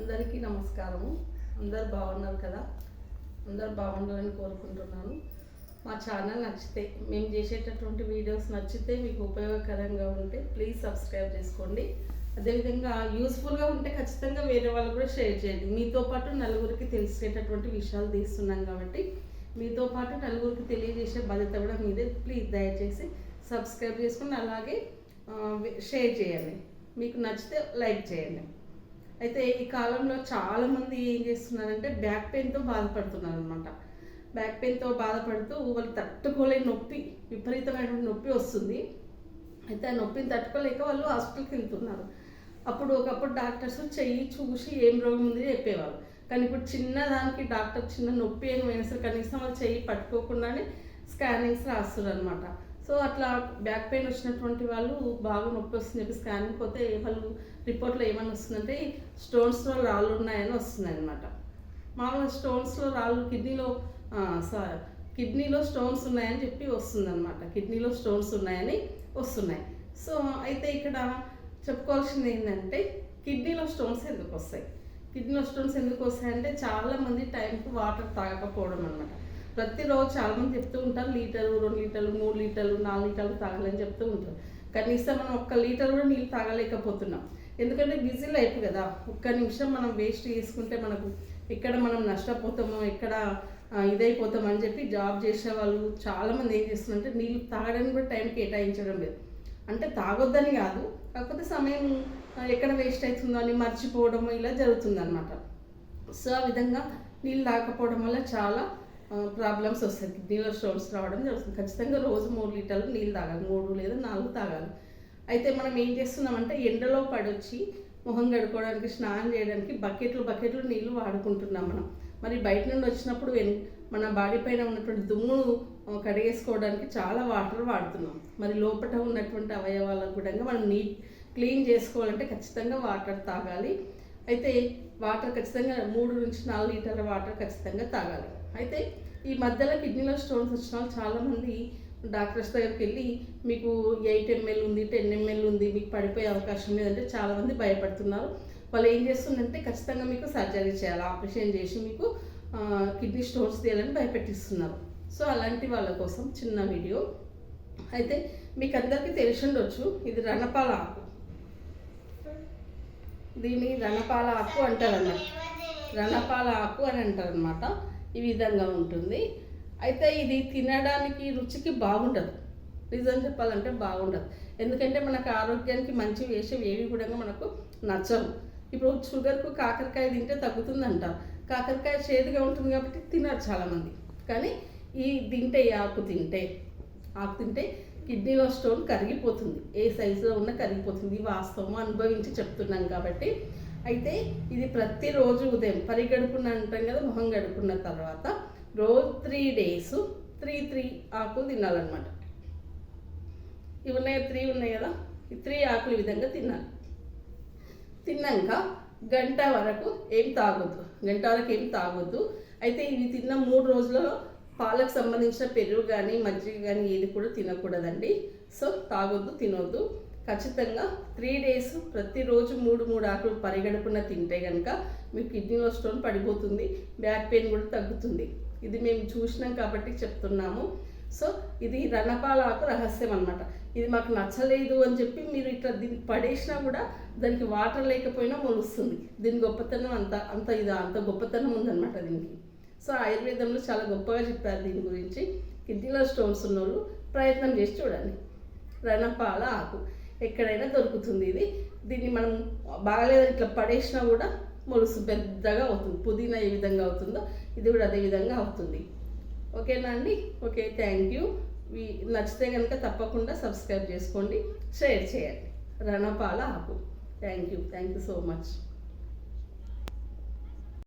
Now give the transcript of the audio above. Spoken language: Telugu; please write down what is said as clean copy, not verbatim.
అందరికీ నమస్కారము. అందరు బాగున్నారు కదా? అందరు బాగుండాలని కోరుకుంటున్నాను. మా ఛానల్ నచ్చితే, మేము చేసేటటువంటి వీడియోస్ నచ్చితే, మీకు ఉపయోగకరంగా ఉంటే ప్లీజ్ సబ్స్క్రైబ్ చేసుకోండి. అదేవిధంగా యూస్ఫుల్గా ఉంటే ఖచ్చితంగా వేరే వాళ్ళు కూడా షేర్ చేయండి. మీతో పాటు నలుగురికి తెలిసేటటువంటి విషయాలు తీస్తున్నాం కాబట్టి మీతో పాటు నలుగురికి తెలియజేసే బాధ్యత కూడా మీదే. ప్లీజ్ దయచేసి సబ్స్క్రైబ్ చేసుకుని అలాగే షేర్ చేయండి. మీకు నచ్చితే లైక్ చేయండి. అయితే ఈ కాలంలో చాలామంది ఏం చేస్తున్నారంటే బ్యాక్ పెయిన్తో బాధపడుతున్నారు అనమాట. బ్యాక్ పెయిన్తో బాధపడుతూ వాళ్ళు తట్టుకోలేని నొప్పి, విపరీతమైన నొప్పి వస్తుంది. అయితే ఆ నొప్పిని తట్టుకోలేక వాళ్ళు హాస్పిటల్కి వెళ్తున్నారు. ఒకప్పుడు డాక్టర్స్ చెయ్యి చూసి ఏం రోగం ఉంది చెప్పేవారు. కానీ ఇప్పుడు చిన్నదానికి డాక్టర్ చిన్న నొప్పి ఏమైనా సరే కనీసం వాళ్ళు చెయ్యి పట్టుకోకుండానే స్కానింగ్స్ రాస్తున్నారు అనమాట. సో అట్లా బ్యాక్ పెయిన్ వచ్చినటువంటి వాళ్ళు బాగా నొప్పి వస్తుంది చెప్పి స్కానింగ్ పోతే వాళ్ళు రిపోర్ట్లో ఏమని వస్తుందంటే స్టోన్స్లో రాళ్ళు ఉన్నాయని వస్తున్నాయి అనమాట. మామూలుగా స్టోన్స్లో రాళ్ళు కిడ్నీలో స్టోన్స్ ఉన్నాయని చెప్పి వస్తుందన్నమాట. కిడ్నీలో స్టోన్స్ ఉన్నాయని వస్తున్నాయి. సో అయితే ఇక్కడ చెప్పుకోవాల్సింది ఏంటంటే కిడ్నీలో స్టోన్స్ ఎందుకు వస్తాయి? కిడ్నీలో స్టోన్స్ ఎందుకు వస్తాయంటే చాలామంది టైంకి వాటర్ తాగకపోవడం అనమాట. ప్రతిరోజు చాలామంది చెప్తూ ఉంటారు లీటరు, 2 లీటర్లు, 3 లీటర్లు, 4 లీటర్లు తాగాలని చెప్తూ ఉంటారు. కనీసం మనం 1 లీటర్ కూడా నీళ్ళు తాగలేకపోతున్నాం. ఎందుకంటే బిజీ లైఫ్ కదా. 1 నిమిషం మనం వేస్ట్ చేసుకుంటే మనకు ఎక్కడ మనం నష్టపోతామో, ఎక్కడ ఇదైపోతామో అని చెప్పి జాబ్ చేసే వాళ్ళు చాలామంది ఏం చేస్తున్నారంటే నీళ్ళు తాగడానికి కూడా టైం కేటాయించడం లేదు. అంటే తాగొద్దని కాదు, కాకపోతే సమయం ఎక్కడ వేస్ట్ అవుతుందో అని మర్చిపోవడం ఇలా జరుగుతుందన్నమాట. సో ఆ విధంగా నీళ్ళు తాగకపోవడం వల్ల చాలా ప్రాబ్లమ్స్ వస్తాయి. కిడ్నీలో స్టోన్స్ రావడం జరుగుతుంది. ఖచ్చితంగా రోజు 3 లీటర్లు నీళ్ళు తాగాలి, 3 లేదా 4 తాగాలి. అయితే మనం ఏం చేస్తున్నామంటే ఎండలో పడొచ్చి మొహం కడుక్కోవడానికి, స్నానం చేయడానికి బకెట్లు నీళ్ళు వాడుకుంటున్నాం మనం. మరి బయట నుండి వచ్చినప్పుడు మన బాడీ పైన ఉన్నటువంటి దుమ్మును కడిగేసుకోవడానికి చాలా వాటర్ వాడుతున్నాం. మరి లోపల ఉన్నటువంటి అవయవాలకు కూడా మనం క్లీన్ చేసుకోవాలంటే ఖచ్చితంగా వాటర్ తాగాలి. అయితే వాటర్ ఖచ్చితంగా 3 నుంచి 4 లీటర్ల వాటర్ ఖచ్చితంగా తాగాలి. అయితే ఈ మధ్యలో కిడ్నీలో స్టోన్స్ వచ్చిన వాళ్ళు చాలామంది డాక్టర్స్ దగ్గరికి వెళ్ళి మీకు 8 ml ఉంది, 10 ml ఉంది, మీకు పడిపోయే అవకాశం లేదంటే చాలామంది భయపడుతున్నారు. వాళ్ళు ఏం చేస్తుందంటే ఖచ్చితంగా మీకు సర్జరీ చేయాలి, ఆపరేషన్ చేసి మీకు కిడ్నీ స్టోన్స్ తీయాలని భయపెట్టిస్తున్నారు. సో అలాంటి వాళ్ళ కోసం చిన్న వీడియో. అయితే మీకు అందరికీ తెలిసి ఉండొచ్చు, ఇది రణపాల ఆకు. దీన్ని రణపాల ఆకు అంటారన్నమాట. రణపాల ఆకు అని అంటారనమాట. ఈ విధంగా ఉంటుంది. అయితే ఇది తినడానికి రుచికి బాగుండదు. నిజం చెప్పాలంటే బాగుండదు. ఎందుకంటే మనకు ఆరోగ్యానికి మంచి వేసేవి ఏవి కూడా మనకు నచ్చవు. ఇప్పుడు షుగర్కు కాకరకాయ తింటే తగ్గుతుంది. కాకరకాయ చేదుగా ఉంటుంది కాబట్టి తినరు చాలామంది. కానీ ఈ ఆకు తింటే కిడ్నీలో స్టోన్ కరిగిపోతుంది. ఏ సైజులో ఉన్నా కరిగిపోతుంది. వాస్తవం అనుభవించి చెప్తున్నాం కాబట్టి. అయితే ఇది ప్రతిరోజు ఉదయం పరిగడుపున అంటాం కదా, మొహం గడుపున్న తర్వాత రోజు 3 days 3 ఆకులు తినాలన్నమాట. ఇవి 3 ఉన్నాయి కదా, ఈ 3 ఆకులు ఈ విధంగా తినాలి. తిన్నాక గంట వరకు ఏం తాగొద్దు. అయితే ఇవి తిన్న 3 రోజులలో పాలకు సంబంధించిన పెరుగు కానీ మజ్జిగ కానీ ఏది కూడా తినకూడదండి. సో తాగొద్దు, తినొద్దు. ఖచ్చితంగా 3 days ప్రతిరోజు 3 ఆకులు పరిగడుపున తింటే కనుక మీకు కిడ్నీలో స్టోన్ పడిపోతుంది, బ్యాక్ పెయిన్ కూడా తగ్గుతుంది. ఇది మేము చూసినాం కాబట్టి చెప్తున్నాము. సో ఇది రణపాల ఆకు రహస్యం అనమాట. ఇది మాకు నచ్చలేదు అని చెప్పి మీరు ఇట్లా దీన్ని పడేసినా కూడా దానికి వాటర్ లేకపోయినా మొలుస్తుంది. దీని గొప్పతనం అంత గొప్పతనం ఉందన్నమాట దీనికి. సో ఆయుర్వేదంలో చాలా గొప్పగా చెప్పారు దీని గురించి. కిడ్నీలో స్టోన్స్ ఉన్నోళ్ళు ప్రయత్నం చేసి చూడండి. రణపాల ఆకు ఎక్కడైనా దొరుకుతుంది. దీన్ని మనం బాగాలేదు ఇట్లా పడేసినా కూడా మొలుస్తుంది, పెద్దగా అవుతుంది. పుదీనా ఏ విధంగా అవుతుందో ఇది కూడా అదే విధంగా అవుతుంది. ఓకేనా అండి? Okay, thank you. నచ్చితే కనుక తప్పకుండా సబ్స్క్రైబ్ చేసుకోండి, షేర్ చేయండి. రణపాల ఆకు. Thank you so much.